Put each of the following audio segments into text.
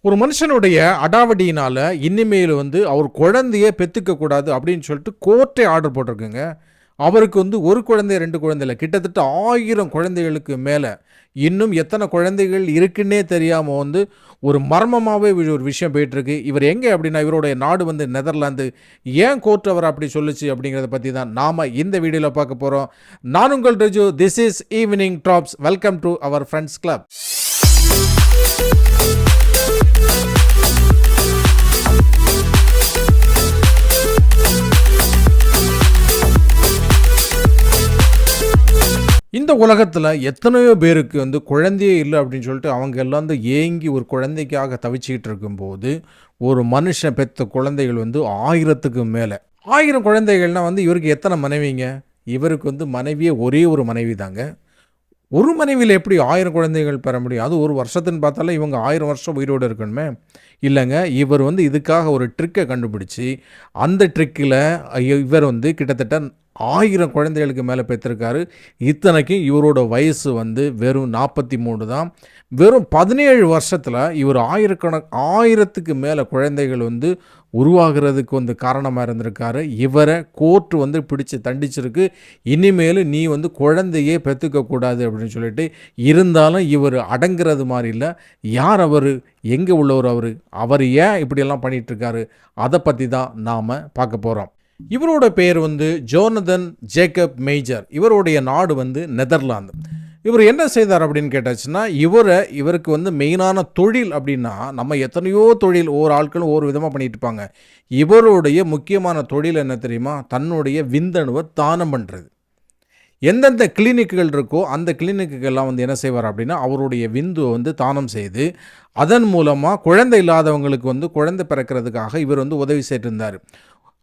ஒரு மனுஷனுடைய அடாவடியினால இனிமேல் அவர் குழந்தையே பெற்றுக்க கூடாது அப்படின்னு சொல்லிட்டு கோர்ட்டே ஆர்டர் போட்டிருக்குங்க. அவருக்கு ஒரு குழந்தை 2 குழந்தை இல்லை, கிட்டத்தட்ட 1000 குழந்தைகளுக்கு மேலே. இன்னும் எத்தனை குழந்தைகள் இருக்குன்னே தெரியாமல் ஒரு மர்மமாகவே ஒரு விஷயம் போயிட்டுருக்கு. இவர் எங்கே அப்படின்னா, இவருடைய நாடு நெதர்லாந்து. ஏன் கோர்ட் அவர் அப்படி சொல்லுச்சு அப்படிங்கிறத பற்றி தான் நாம் இந்த வீடியோவில் பார்க்க போகிறோம். நான் உங்கள் Raju. This is evening tops. Welcome to our friends club. இந்த உலகத்தில் எத்தனையோ பேருக்கு குழந்தையே இல்லை அப்படின்னு சொல்லிட்டு அவங்க எல்லாம் ஏங்கி ஒரு குழந்தைக்காக தவிச்சிக்கிட்டு இருக்கும்போது, ஒரு மனுஷன் பெற்ற குழந்தைகள் 1000க்கு மேலே. 1000 குழந்தைகள்னால் இவருக்கு எத்தனை மனைவிங்க? இவருக்கு மனைவியே ஒரே ஒரு மனைவி தாங்க. ஒரு மனைவியில் எப்படி 1000 குழந்தைகள் பெற முடியும்? அது ஒரு வருஷத்துன்னு பார்த்தாலே இவங்க 1000 வருஷம் உயிரோடு இருக்கணுமே. இல்லைங்க, இவர் ஒரு ஒரு ட்ரிக்கை கண்டுபிடிச்சி, அந்த ட்ரிக்கில் இவர் கிட்டத்தட்ட 1000 குழந்தைகளுக்கு மேலே பெற்றிருக்காரு. இத்தனைக்கும் இவரோட வயசு வெறும் 43 தான். வெறும் 17 வருஷத்தில் இவர் 1000க்கு மேலே குழந்தைகள் உருவாகிறதுக்கு காரணமாக இருந்திருக்காரு. இவரை கோர்ட்டு பிடிச்சி தண்டிச்சிருக்கு. இனிமேல் நீ குழந்தையே பெற்றுக்கக்கூடாது அப்படின்னு சொல்லிட்டு. இருந்தாலும் இவர் அடங்கிறது மாதிரி இல்லை. யார் அவர்? எங்கே உள்ளவர் அவர்? அவர் ஏன் இப்படியெல்லாம் பண்ணிகிட்ருக்காரு? அதை பற்றி தான் நாம் பார்க்க போகிறோம். இவரோட பேர் ஜோனதன் ஜேக்கப் மேஜர். இவருடைய நாடு நெதர்லாந்து. இவர் என்ன செய்தார் அப்படின்னு கேட்டாச்சுன்னா, இவருக்கு மெயினான தொழில் அப்படின்னா, நம்ம எத்தனையோ தொழில் ஒவ்வொரு ஆட்களும் ஒவ்வொரு விதமாக பண்ணிட்டு இருப்பாங்க. இவருடைய முக்கியமான தொழில் என்ன தெரியுமா? தன்னுடைய விந்தணுவை தானம் பண்ணுறது. எந்தெந்த கிளினிக்குகள் இருக்கோ அந்த கிளினிக்குகள்லாம் என்ன செய்வார் அப்படின்னா, அவருடைய விந்துவை தானம் செய்து அதன் மூலமாக குழந்தை இல்லாதவங்களுக்கு குழந்தை பிறக்கிறதுக்காக இவர் உதவி செய்து இருந்தார்.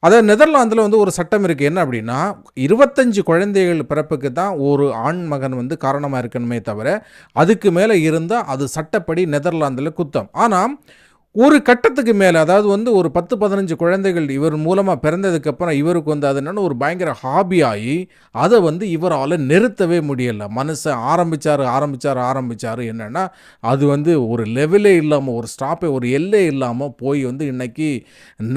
அதாவது நெதர்லாந்தில் ஒரு சட்டம் இருக்குது. என்ன அப்படின்னா, 25 குழந்தைகள் பிறப்புக்கு தான் ஒரு ஆண் மகன் காரணமாக இருக்கணுமே தவிர, அதுக்கு மேலே இருந்தால் அது சட்டப்படி நெதர்லாந்தில் குத்தம். ஆனால் ஒரு கட்டத்துக்கு மேலே, அதாவது ஒரு 10-15 குழந்தைகள் இவர் மூலமாக பிறந்ததுக்கப்புறம் இவருக்கு அது என்னென்னா ஒரு பயங்கர ஹாபி ஆகி அதை இவரால் நிறுத்தவே முடியலை. மனுஷன் ஆரம்பித்தார் என்னென்னா, அது ஒரு லெவலே இல்லாமல், ஒரு ஸ்டாப்பே, ஒரு எல்லே இல்லாமல் போய் இன்றைக்கி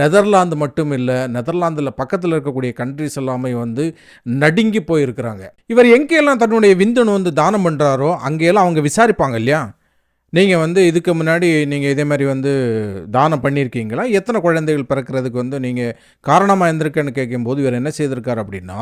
நெதர்லாந்து மட்டும் இல்லை, நெதர்லாந்தில் பக்கத்தில் இருக்கக்கூடிய கண்ட்ரிஸ் எல்லாமே நடுங்கி போயிருக்கிறாங்க. இவர் எங்கேயெல்லாம் தன்னுடைய விந்தணு தானம் பண்ணுறாரோ அங்கேயெல்லாம் அவங்க விசாரிப்பாங்க இல்லையா, நீங்கள் இதுக்கு முன்னாடி நீங்கள் இதே மாதிரி தானம் பண்ணியிருக்கீங்களா, எத்தனை குழந்தைகள் பிறக்கிறதுக்கு நீங்கள் காரணமாக இருந்திருக்கேன்னு கேட்கும்போது இவர் என்ன செய்திருக்காரு அப்படின்னா,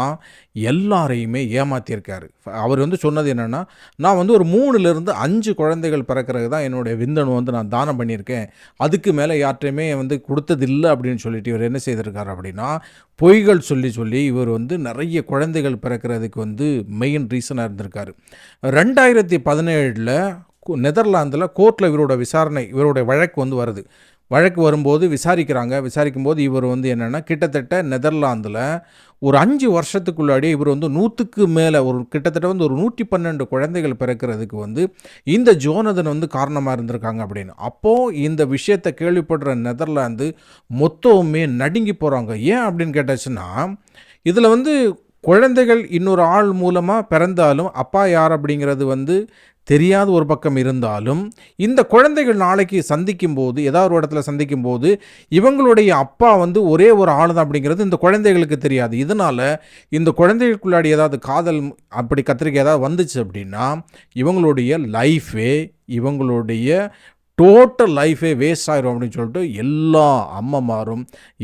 எல்லாரையுமே ஏமாற்றியிருக்காரு. அவர் சொன்னது என்னென்னா, நான் ஒரு 3லேருந்து 5 குழந்தைகள் பிறக்கிறது தான் என்னுடைய விந்தணு நான் தானம் பண்ணியிருக்கேன், அதுக்கு மேலே யார்ட்டையுமே கொடுத்ததில்லை அப்படின்னு சொல்லிட்டு இவர் என்ன செய்திருக்காரு அப்படின்னா, பொய்கள் சொல்லி இவர் நிறைய குழந்தைகள் பிறக்கிறதுக்கு மெயின் ரீசனாக இருந்திருக்காரு. 2017 நெதர்லாந்தில் கோர்ட்டில் இவருடைய வழக்கு வருது. வழக்கு வரும்போது விசாரிக்கும்போது இவர் என்னென்னா, கிட்டத்தட்ட நெதர்லாந்தில் ஒரு 5 வருஷத்துக்குள்ளாடி இவர் 100க்கு மேலே கிட்டத்தட்ட ஒரு 112 குழந்தைகள் பிறக்கிறதுக்கு இந்த ஜோனதன் காரணமாக இருந்திருக்காங்க அப்படின்னு. அப்போது இந்த விஷயத்தை கேள்விப்படுற நெதர்லாந்து மொத்தமே நடுங்கி போகிறாங்க. ஏன் அப்படின்னு கேட்டாச்சுன்னா, இதில் குழந்தைகள் இன்னொரு ஆள் மூலமாக பிறந்தாலும் அப்பா யார் அப்படிங்கிறது தெரியாத ஒரு பக்கம் இருந்தாலும், இந்த குழந்தைகள் நாளைக்கு சந்திக்கும்போது, ஏதாவது ஒரு இடத்துல சந்திக்கும்போது, இவங்களுடைய அப்பா ஒரே ஒரு ஆள் தான் அப்படிங்கிறது இந்த குழந்தைகளுக்கு தெரியாது. இதனால் இந்த குழந்தைகளுக்குள்ளாடி ஏதாவது காதல் அப்படி கத்திரிக்கை ஏதாவது வந்துச்சு அப்படின்னா, இவங்களுடைய லைஃபே, இவங்களுடைய டோட்டல் லைஃபே வேஸ்ட் ஆயிரும் அப்படின்னு சொல்லிட்டு எல்லா அம்மமாரும்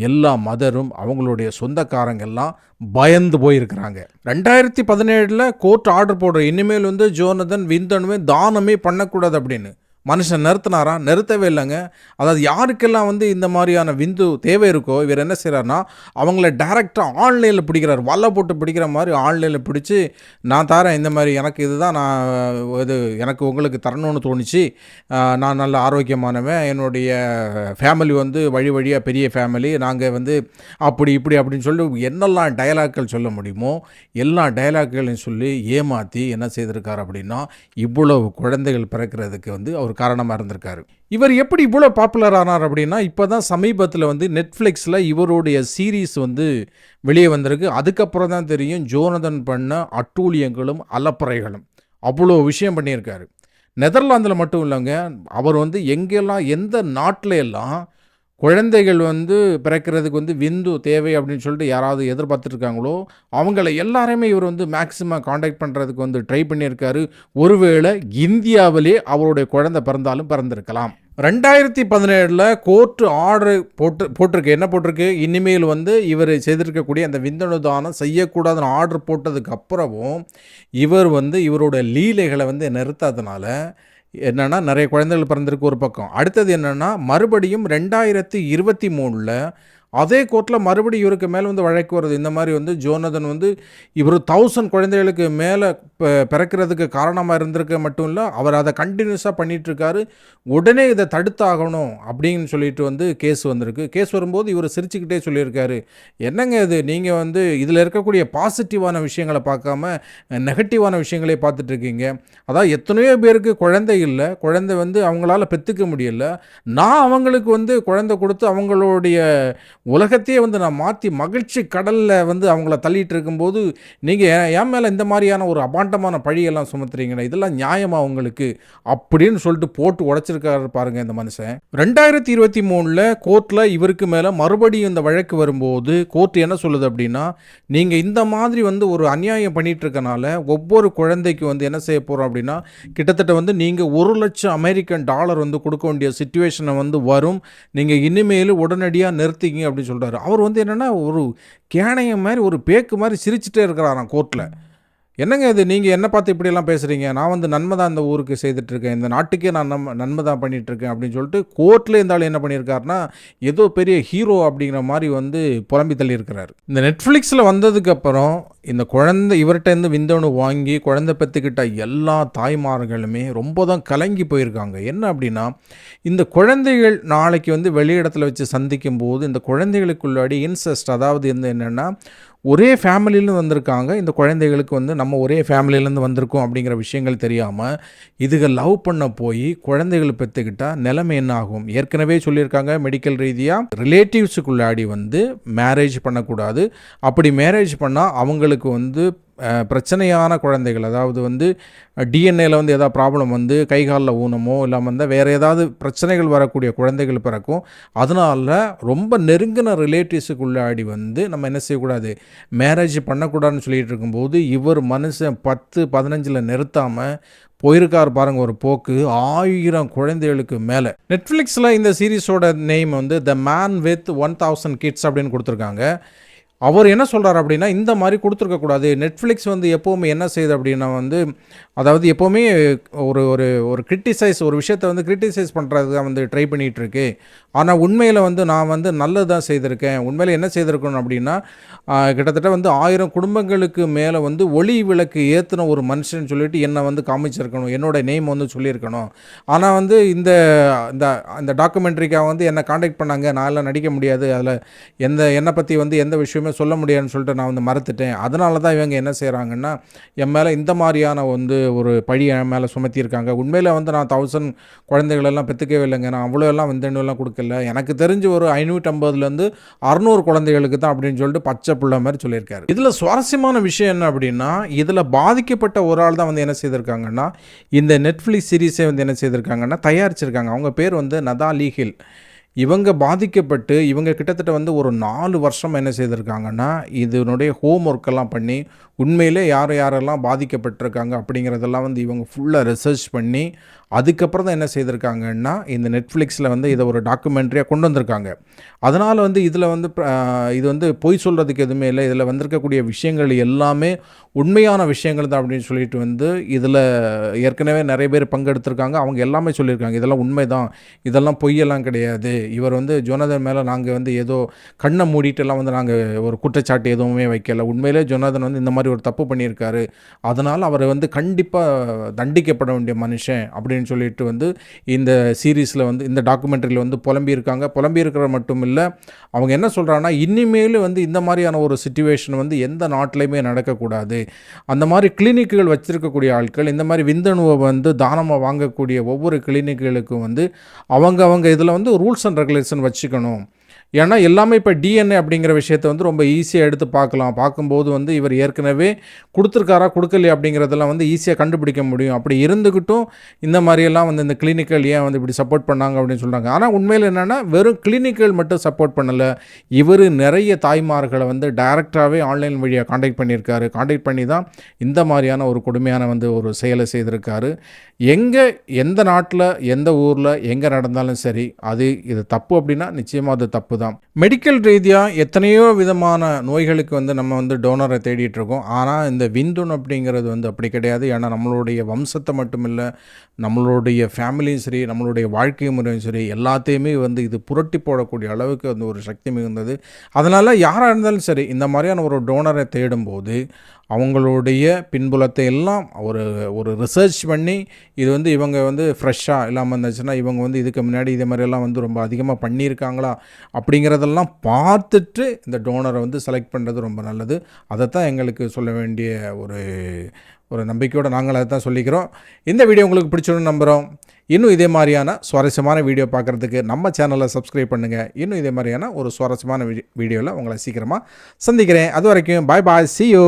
எல்லா மதரும் அவங்களுடைய சொந்தக்காரங்கெல்லாம் பயந்து போயிருக்கிறாங்க. 2017 கோர்ட் ஆர்டர் போடுற, இனிமேல் ஜோனதன் விந்தணுவே தானமே பண்ணக்கூடாது அப்படின்னு. மனுஷன் நிறுத்தினாரா? நிறுத்தவே இல்லைங்க. அதாவது யாருக்கெல்லாம் இந்த மாதிரியான விந்து தேவை இருக்கோ இவர் என்ன செய்கிறாருன்னா, அவங்கள டைரெக்டாக ஆன்லைனில் பிடிக்கிறார். வலை போட்டு பிடிக்கிற மாதிரி ஆன்லைனில் பிடிச்சி, நான் தரேன் இந்த மாதிரி, எனக்கு இதுதான், எனக்கு உங்களுக்கு தரணும்னு தோணுச்சு, நான் நல்ல ஆரோக்கியமானவன், என்னுடைய ஃபேமிலி வழி வழியாக பெரிய ஃபேமிலி, நாங்கள் அப்படி இப்படி அப்படின்னு சொல்லி என்னெல்லாம் டயலாக்கள் சொல்ல முடியுமோ எல்லா டயலாக்குகளையும் சொல்லி ஏமாற்றி என்ன செய்திருக்கார் அப்படின்னா, இவ்வளவு குழந்தைகள் பிறக்கிறதுக்கு அவர் காரணமாக இருந்திருக்காரு. இவர் எப்படி இவ்வளோ பாப்புலர் ஆனார் அப்படின்னா, இப்போ தான் சமீபத்தில் நெட்ஃப்ளிக்ஸில் இவருடைய சீரீஸ் வெளியே வந்திருக்கு. அதுக்கப்புறம் தான் தெரியும் ஜோனதன் பண்ண அட்டூழியங்களும் அலப்பறைகளும். அவ்வளோ விஷயம் பண்ணியிருக்காரு. நெதர்லாந்தில் மட்டும் இல்லைங்க, அவர் வந்து எங்கெல்லாம் எந்த நாட்டில எல்லாம் குழந்தைகள் வந்து பிறக்கிறதுக்கு வந்து விந்து தேவை அப்படின்னு சொல்லிட்டு யாராவது எதிர்பார்த்துருக்காங்களோ அவங்கள எல்லாரையுமே இவர் வந்து மேக்ஸிமம் காண்டாக்ட் பண்ணுறதுக்கு வந்து ட்ரை பண்ணியிருக்காரு. ஒருவேளை இந்தியாவிலே அவருடைய குழந்தை பிறந்தாலும் பிறந்திருக்கலாம். 2017 கோர்ட் ஆர்டர் போட்டிருக்கு. என்ன போட்டிருக்கு? இனிமேல் வந்து இவர் செய்திருக்கக்கூடிய அந்த விந்தணு தானம் செய்யக்கூடாதுன்னு ஆர்டர் போட்டதுக்கு அப்புறமும் இவர் வந்து இவரோட லீலைகளை வந்து நிறுத்தாதனால என்னன்னா நிறைய குழந்தைகள் பிறந்திருக்கு ஒரு பக்கம். அடுத்தது என்னன்னா மறுபடியும் 2023 அதே கோர்ட்டில் மறுபடியும் இவருக்கு மேலே வந்து வழக்கு வருது. இந்த மாதிரி வந்து ஜோனதன் வந்து இவர் 1000 குழந்தைகளுக்கு மேலே பிறக்கிறதுக்கு காரணமாக இருந்திருக்க மட்டும் இல்லை, அவர் அதை கண்டினியூஸாக பண்ணிகிட்ருக்காரு. உடனே இதை தடுத்தாகணும் அப்படின்னு சொல்லிட்டு வந்து கேஸ் வந்திருக்கு. கேஸ் வரும்போது இவர் சிரிச்சுக்கிட்டே சொல்லியிருக்காரு, என்னங்க இது, நீங்கள் வந்து இதில் இருக்கக்கூடிய பாசிட்டிவான விஷயங்களை பார்க்காம நெகட்டிவான விஷயங்களே பார்த்துட்ருக்கீங்க. அதாவது எத்தனையோ பேருக்கு குழந்தை இல்லை, குழந்தை வந்து அவங்களால பெற்றுக்க முடியலை. நான் அவங்களுக்கு வந்து குழந்தை கொடுத்து அவங்களுடைய உலகத்தையே வந்து நான் மாற்றி மகிழ்ச்சி கடலில் வந்து அவங்கள தள்ளிட்டு இருக்கும்போது நீங்கள் என் மேலே இந்த மாதிரியான ஒரு அபாண்டமான பழியெல்லாம் சுமத்துறீங்கன்னா இதெல்லாம் நியாயமா உங்களுக்கு அப்படின்னு சொல்லிட்டு போட்டு உடைச்சிருக்காரு பாருங்க இந்த மனுஷன். 2023 கோர்ட்டில் இவருக்கு மேலே மறுபடியும் இந்த வழக்கு வரும்போது கோர்ட் என்ன சொல்லுது அப்படின்னா, நீங்கள் இந்த மாதிரி வந்து ஒரு அநியாயம் பண்ணிட்டு இருக்கனால ஒவ்வொரு குழந்தைக்கு வந்து என்ன செய்ய போகிறோம் அப்படின்னா கிட்டத்தட்ட வந்து நீங்கள் $1,00,000 வந்து கொடுக்க வேண்டிய சிச்சுவேஷனை வந்து வரும். நீங்கள் இனிமேல் உடனடியாக நிறுத்திங்க அப்படின்னு சொல்கிறாரு. அவர் வந்து என்னென்னா ஒரு கேணையம் மாதிரி ஒரு பேக்கு மாதிரி சிரிச்சுட்டே இருக்கிறாராம் கோர்ட்டில். என்னங்க இது, நீங்கள் என்ன பார்த்து இப்படியெல்லாம் பேசுகிறீங்க, நான் வந்து நன்மை தான் இந்த ஊருக்கு செய்துட்ருக்கேன், இந்த நாட்டுக்கே நான் நன்மை தான் பண்ணிகிட்ருக்கேன் அப்படின்னு சொல்லிட்டு கோர்ட்டில் இருந்தாலும் என்ன பண்ணியிருக்காருனா ஏதோ பெரிய ஹீரோ அப்படிங்கிற மாதிரி வந்து புலம்பி தள்ளியிருக்கிறார். இந்த நெட்ஃப்ளிக்ஸில் வந்ததுக்கப்புறம் இந்த குழந்தை இவர்கிட்டருந்து விந்தணு வாங்கி குழந்தை பெற்றுக்கிட்ட எல்லா தாய்மார்களுமே ரொம்ப தான் கலங்கி போயிருக்காங்க. என்ன அப்படின்னா, இந்த குழந்தைகள் நாளைக்கு வந்து வெளியிடத்தில் வச்சு சந்திக்கும் போது இந்த குழந்தைகளுக்குள்ளாடி இன்செஸ்ட், அதாவது என்னென்னா ஒரே ஃபேமிலியிலேருந்து வந்திருக்காங்க, இந்த குழந்தைகளுக்கு வந்து நம்ம ஒரே ஃபேமிலியிலேருந்து வந்திருக்கோம் அப்படிங்கிற விஷயங்கள் தெரியாமல் இதுகள் லவ் பண்ண போய் குழந்தைகள் பெற்றுக்கிட்டால் நிலைமை என்ன ஆகும்? ஏற்கனவே சொல்லியிருக்காங்க மெடிக்கல் ரீதியாக ரிலேட்டிவ்ஸுக்குள்ளாடி வந்து மேரேஜ் பண்ணக்கூடாது. அப்படி மேரேஜ் பண்ணால் அவங்களுக்கு வந்து பிரச்சனையான குழந்தைகள், அதாவது வந்து டிஎன்ஏல வந்து ஏதாவது ப்ராப்ளம் வந்து கை காலில் ஊனமோ இல்லாமல் இருந்தால் வேறு ஏதாவது பிரச்சனைகள் வரக்கூடிய குழந்தைகள் பிறக்கும். அதனால் ரொம்ப நெருங்கின ரிலேட்டிவ்ஸுக்குள்ளாடி வந்து நம்ம என்ன செய்யக்கூடாது, மேரேஜ் பண்ணக்கூடாதுன்னு சொல்லிகிட்டு இருக்கும்போது இவர் மனுஷன் 10-15 நிறுத்தாமல் போயிருக்கார் பாருங்கள் ஒரு போக்கு. 1000 குழந்தைகளுக்கு மேலே. நெட்ஃப்ளிக்ஸில் இந்த சீரீஸோட நேம் வந்து த மேன் வித் 1000 கிட்ஸ் அப்படின்னு கொடுத்துருக்காங்க. அவர் என்ன சொல்கிறார் அப்படின்னா, இந்த மாதிரி கொடுத்துருக்கக்கூடாது. நெட்ஃப்ளிக்ஸ் வந்து எப்போவுமே என்ன செய்யுது அப்படின்னா வந்து, அதாவது எப்போவுமே ஒரு ஒரு ஒரு கிரிட்டிசைஸ், ஒரு விஷயத்தை வந்து கிரிட்டிசைஸ் பண்ணுறது தான் வந்து ட்ரை பண்ணிகிட்ருக்கு. ஆனால் உண்மையில் வந்து நான் வந்து நல்லது தான் செய்திருக்கேன். உண்மையில் என்ன செய்திருக்கணும் அப்படின்னா, கிட்டத்தட்ட வந்து 1000 குடும்பங்களுக்கு மேலே வந்து ஒளி விளக்கு ஏற்றின ஒரு மனுஷன் சொல்லிட்டு என்னை வந்து காமிச்சிருக்கணும், என்னோடய நேம் வந்து சொல்லியிருக்கணும். ஆனால் வந்து இந்த இந்த டாக்குமெண்ட்ரிக்காக வந்து என்னை காண்டாக்ட் பண்ணாங்க, நான் எல்லாம் நடிக்க முடியாது, அதில் என்னை பற்றி வந்து எந்த விஷயமே சொல்ல முடியாதுன்னு சொல்லிட்டு நான் வந்து மறுத்துட்டேன். அதனால தான் இவங்க என்ன செய்கிறாங்கன்னா என் மேலே இந்த மாதிரியான வந்து ஒரு பழி என் மேலே சுமத்தியிருக்காங்க. உண்மையில் வந்து நான் 1000 குழந்தைகளெல்லாம் பெற்றுக்கவே இல்லைங்க, நான் அவ்வளோ எல்லாம் விந்தணுலாம் கொடுக்கல, எனக்கு தெரிஞ்சு ஒரு 550 600 குழந்தைகளுக்கு தான் அப்படின்னு சொல்லிட்டு பச்சை புள்ள மாதிரி சொல்லியிருக்காரு. இதில் சுவாரஸ்யமான விஷயம் என்ன அப்படின்னா, இதில் பாதிக்கப்பட்ட ஒரு ஆள் தான் வந்து என்ன செய்திருக்காங்கன்னா இந்த நெட்ஃப்ளிக்ஸ் சீரீஸை வந்து என்ன செய்திருக்காங்கன்னா தயாரிச்சிருக்காங்க. அவங்க பேர் வந்து நதாலி ஹில். இவங்க பாதிக்கப்பட்டு இவங்க கிட்டத்தட்ட வந்து ஒரு 4 வருஷம் என்ன செய்திருக்காங்கன்னா இதனுடைய ஹோம் ஒர்க்கெல்லாம் பண்ணி உண்மையிலே யாரெல்லாம் பாதிக்கப்பட்டிருக்காங்க அப்படிங்கிறதெல்லாம் வந்து இவங்க ஃபுல்லாக ரிசர்ச் பண்ணி அதுக்கப்புறம் தான் என்ன செய்திருக்காங்கன்னா இந்த நெட்ஃப்ளிக்ஸில் வந்து இதை ஒரு டாக்குமெண்ட்ரியாக கொண்டு வந்திருக்காங்க. அதனால் வந்து இதில் வந்து இது வந்து பொய் சொல்கிறதுக்கு எதுவுமே இல்லை, இதில் வந்திருக்கக்கூடிய விஷயங்கள் எல்லாமே உண்மையான விஷயங்கள் தான் அப்படின்னு சொல்லிட்டு வந்து இதில் ஏற்கனவே நிறைய பேர் பங்கெடுத்திருக்காங்க. அவங்க எல்லாமே சொல்லியிருக்காங்க இதெல்லாம் உண்மை தான், இதெல்லாம் பொய்யெல்லாம் கிடையாது, இவர் வந்து ஜோனதன் மேலே நாங்கள் வந்து ஏதோ கண்ணை மூடிட்டுலாம் வந்து நாங்கள் ஒரு குற்றச்சாட்டு எதுவுமே வைக்கல, உண்மையிலே ஜோனதன் வந்து இந்த மாதிரி ஒரு தப்பு பண்ணியிருக்காரு, அதனால் அவர் வந்து கண்டிப்பாக தண்டிக்கப்பட வேண்டிய மனுஷன் அப்படின்னு சொல்லிட்டு வந்து இந்த சீரீஸில் வந்து இந்த டாக்குமெண்ட்ரியில் வந்து புலம்பியிருக்கிற மட்டும் இல்லை, அவங்க என்ன சொல்கிறாங்கன்னா இனிமேல் வந்து இந்த மாதிரியான ஒரு சிச்சுவேஷன் வந்து எந்த நாட்டிலையுமே நடக்கக்கூடாது. அந்த மாதிரி கிளினிக்குகள் வச்சிருக்கக்கூடிய ஆட்கள் இந்த மாதிரி விந்தணுவை வந்து தானமாக வாங்கக்கூடிய ஒவ்வொரு கிளினிக்குகளுக்கும் வந்து அவங்க இதில் வந்து ரூல்ஸ் அண்ட் ரெகுலேஷன் வச்சுக்கணும். ஏன்னா எல்லாமே இப்போ டிஎன்ஏ அப்படிங்கிற விஷயத்தை வந்து ரொம்ப ஈஸியாக எடுத்து பார்க்கலாம். பார்க்கும்போது வந்து இவர் ஏற்கனவே கொடுத்துருக்காரா கொடுக்கலையா அப்படிங்கிறதெல்லாம் வந்து ஈஸியாக கண்டுபிடிக்க முடியும். அப்படி இருந்துக்கிட்டும் இந்த மாதிரியெல்லாம் வந்து இந்த கிளினிக்கல் ஏன் வந்து இப்படி சப்போர்ட் பண்ணாங்க அப்படின்னு சொல்கிறாங்க. ஆனால் உண்மையில் என்னென்னா வெறும் கிளினிக்கல் மட்டும் சப்போர்ட் பண்ணலை. இவர் நிறைய தாய்மார்களை வந்து டைரெக்டாகவே ஆன்லைன் வழியாக காண்டாக்ட் பண்ணியிருக்காரு. காண்டாக்ட் பண்ணி தான் இந்த மாதிரியான ஒரு கொடுமையான வந்து ஒரு செயலை செய்திருக்காரு. எந்த நாட்டில் எந்த ஊரில் எங்கே நடந்தாலும் சரி இது தப்பு அப்படின்னா நிச்சயமாக அது தப்பு தான். மெடிக்கல் ரீதியாக எத்தனையோ விதமான நோய்களுக்கு வந்து நம்ம வந்து டோனரை தேடிட்டு இருக்கோம். ஆனால் இந்த விந்துன் அப்படிங்கிறது வந்து அப்படி கிடையாது. ஏன்னா நம்மளுடைய வம்சத்தை மட்டும் இல்லை, நம்மளுடைய ஃபேமிலியும் சரி, நம்மளுடைய வாழ்க்கை முறையும் சரி, எல்லாத்தையுமே வந்து இது புரட்டி போடக்கூடிய அளவுக்கு வந்து ஒரு சக்தி மிகுந்தது. அதனால் யாராக இருந்தாலும் சரி இந்த மாதிரியான ஒரு டோனரை தேடும்போது அவங்களுடைய பின்புலத்தை எல்லாம் ஒரு ரிசர்ச் பண்ணி இது வந்து இவங்க வந்து ஃப்ரெஷ்ஷாக இல்லாமல் இருந்துச்சுன்னா இவங்க வந்து இதுக்கு முன்னாடி இதே மாதிரியெல்லாம் வந்து ரொம்ப அதிகமாக பண்ணியிருக்காங்களா அப்படிங்கிறதெல்லாம் பார்த்துட்டு இந்த டோனரை வந்து செலக்ட் பண்ணுறது ரொம்ப நல்லது. அதைத்தான் எங்களுக்கு சொல்ல வேண்டிய ஒரு நம்பிக்கையோடு நாங்கள் அதை தான் சொல்லிக்கிறோம். இந்த வீடியோ உங்களுக்கு பிடிச்சிருன்னு நம்புகிறோம். இன்னும் இதே மாதிரியான சுவாரஸ்யமான வீடியோ பார்க்குறதுக்கு நம்ம சேனலை சப்ஸ்கிரைப் பண்ணுங்கள். இன்னும் இதே மாதிரியான ஒரு சுவாரஸ்யமான வீடியோவில் உங்களை சீக்கிரமாக சந்திக்கிறேன். அது வரைக்கும் பாய் பாய், see you.